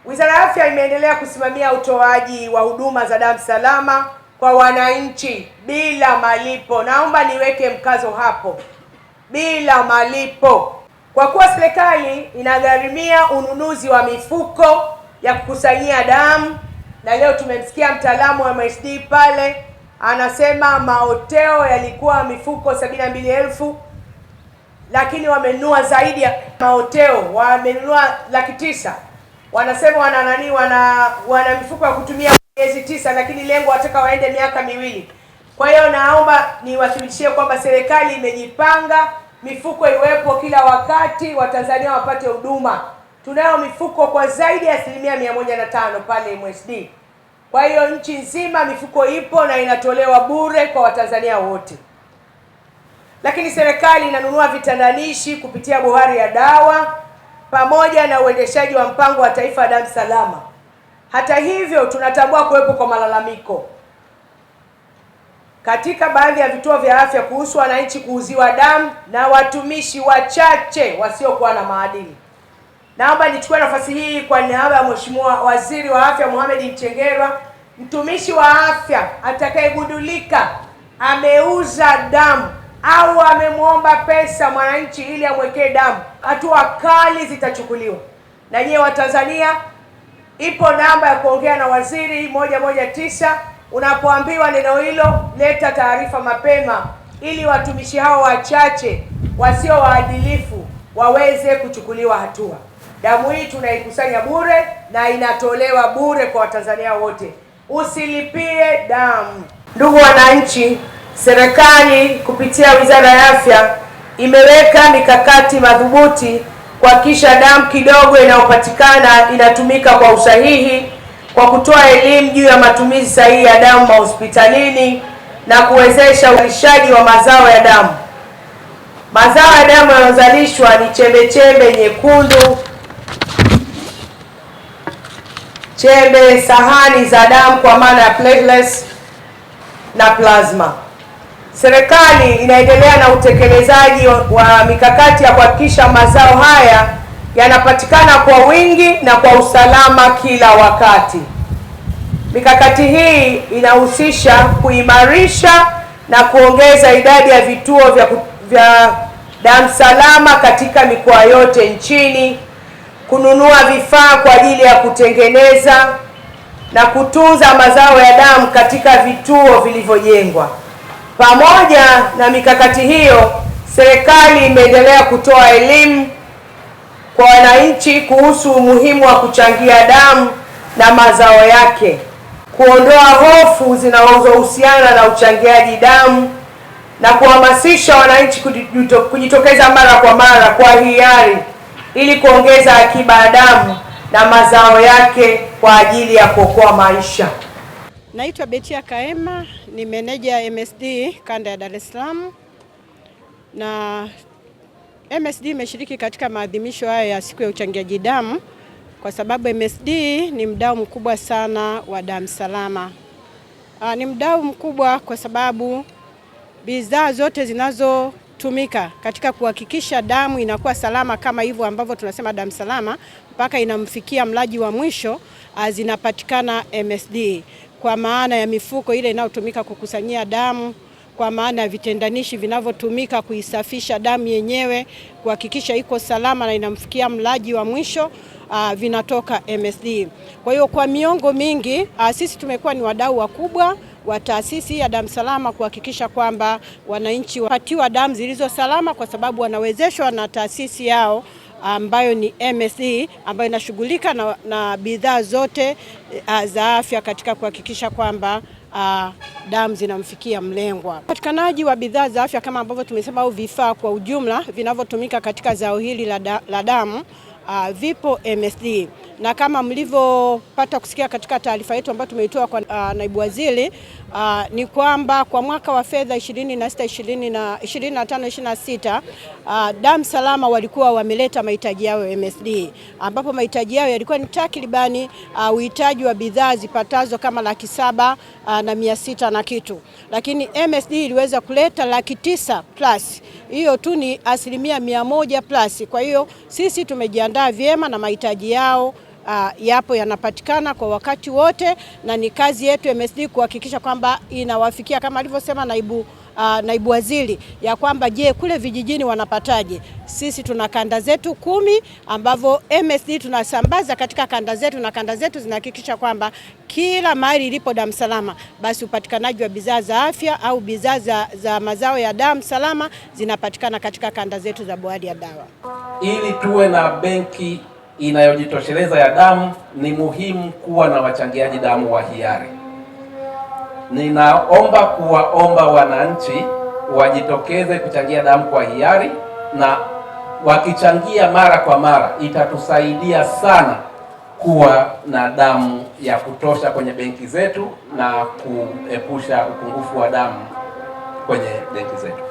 Wizara ya Afya imeendelea kusimamia utoaji wa huduma za damu salama kwa wananchi bila malipo. Naomba niweke mkazo hapo, bila malipo, kwa kuwa serikali inagharimia ununuzi wa mifuko ya kukusanyia damu, na leo tumemsikia mtaalamu wa MSD pale anasema maoteo yalikuwa mifuko 72,000, lakini wamenunua zaidi ya maoteo, wamenunua 900,000. Wanasema wana mifuko ya kutumia miezi 9, lakini lengo wataka waende miaka miwili. Kwa hiyo naomba niwathibitishie kwamba serikali imejipanga, mifuko iwepo kila wakati, Watanzania wapate huduma. Tunayo mifuko kwa zaidi ya 105% pale MSD. Kwa hiyo nchi nzima mifuko ipo na inatolewa bure kwa Watanzania wote. Lakini serikali inanunua vitandanishi kupitia bohari ya dawa pamoja na uendeshaji wa mpango wa taifa wa damu salama. Hata hivyo, tunatambua kuwepo kwa malalamiko katika baadhi ya vituo vya afya kuhusu wananchi kuuziwa damu na watumishi wachache wasiokuwa na maadili. Naomba nichukue nafasi hii kwa niaba ya Mheshimiwa Waziri wa Afya Mohamed Mchengerwa, mtumishi wa afya atakayegundulika ameuza damu au amemwomba pesa mwananchi ili amwekee damu, hatua kali zitachukuliwa. Na nyie Watanzania, ipo namba ya kuongea na waziri 119. Unapoambiwa neno hilo, leta taarifa mapema ili watumishi hao wachache wasio waadilifu waweze kuchukuliwa hatua. Damu hii tunaikusanya bure na inatolewa bure kwa Watanzania wote. Usilipie damu. Ndugu wananchi, serikali kupitia Wizara ya Afya imeweka mikakati madhubuti kuhakikisha damu kidogo inayopatikana inatumika kwa usahihi, kwa kutoa elimu juu ya matumizi sahihi ya damu mahospitalini na kuwezesha uzalishaji wa mazao ya damu. Mazao ya damu yanayozalishwa ni chembe nyekundu, chembe sahani za damu kwa maana ya platelets na plasma. Serikali inaendelea na utekelezaji wa mikakati ya kuhakikisha mazao haya yanapatikana kwa wingi na kwa usalama kila wakati. Mikakati hii inahusisha kuimarisha na kuongeza idadi ya vituo vya damu salama katika mikoa yote nchini, kununua vifaa kwa ajili ya kutengeneza na kutunza mazao ya damu katika vituo vilivyojengwa. Pamoja na mikakati hiyo, serikali imeendelea kutoa elimu kwa wananchi kuhusu umuhimu wa kuchangia damu na mazao yake, kuondoa hofu zinazohusiana na uchangiaji damu na kuhamasisha wananchi kujitokeza mara kwa mara kwa hiari ili kuongeza akiba ya damu na mazao yake kwa ajili ya kuokoa maisha. Naitwa Betia Kaema, ni meneja MSD kanda ya Dar es Salaam, na MSD imeshiriki katika maadhimisho haya ya siku ya uchangiaji damu kwa sababu MSD ni mdau mkubwa sana wa damu salama. Ni mdau mkubwa kwa sababu bidhaa zote zinazotumika katika kuhakikisha damu inakuwa salama kama hivyo ambavyo tunasema damu salama mpaka inamfikia mlaji wa mwisho zinapatikana MSD, kwa maana ya mifuko ile inayotumika kukusanyia damu, kwa maana ya vitendanishi vinavyotumika kuisafisha damu yenyewe kuhakikisha iko salama na inamfikia mlaji wa mwisho, vinatoka MSD. Kwa hiyo kwa miongo mingi sisi tumekuwa ni wadau wakubwa wa taasisi ya damu salama kuhakikisha kwamba wananchi wapatiwa damu zilizo salama, kwa sababu wanawezeshwa na taasisi yao ambayo ni MSD ambayo inashughulika na bidhaa zote za afya katika kuhakikisha kwamba damu zinamfikia mlengwa. Upatikanaji wa bidhaa za afya kama ambavyo tumesema au vifaa kwa ujumla vinavyotumika katika zao hili la damu vipo MSD, na kama mlivyopata kusikia katika taarifa yetu ambayo tumeitoa kwa naibu waziri, ni kwamba kwa mwaka wa fedha 25-26 damu salama walikuwa wameleta mahitaji yao MSD, ambapo mahitaji yao yalikuwa ni takribani uhitaji wa bidhaa zipatazo kama 7,600 na kitu, lakini MSD iliweza kuleta 900,000 plus. Hiyo tu ni 100% plus. Kwa hiyo sisi tumejiandaa vyema na mahitaji yao yapo yanapatikana kwa wakati wote, na ni kazi yetu MSD kuhakikisha kwamba inawafikia kama alivyosema naibu waziri ya kwamba je, kule vijijini wanapataje? Sisi tuna kanda zetu 10 ambavyo MSD tunasambaza katika kanda zetu, na kanda zetu zinahakikisha kwamba kila mahali ilipo damu salama, basi upatikanaji wa bidhaa za afya au bidhaa za mazao ya damu salama zinapatikana katika kanda zetu za bohari ya dawa. Ili tuwe na benki inayojitosheleza ya damu, ni muhimu kuwa na wachangiaji damu wa hiari. Ninaomba kuwaomba wananchi wajitokeze kuchangia damu kwa hiari, na wakichangia mara kwa mara itatusaidia sana kuwa na damu ya kutosha kwenye benki zetu na kuepusha upungufu wa damu kwenye benki zetu.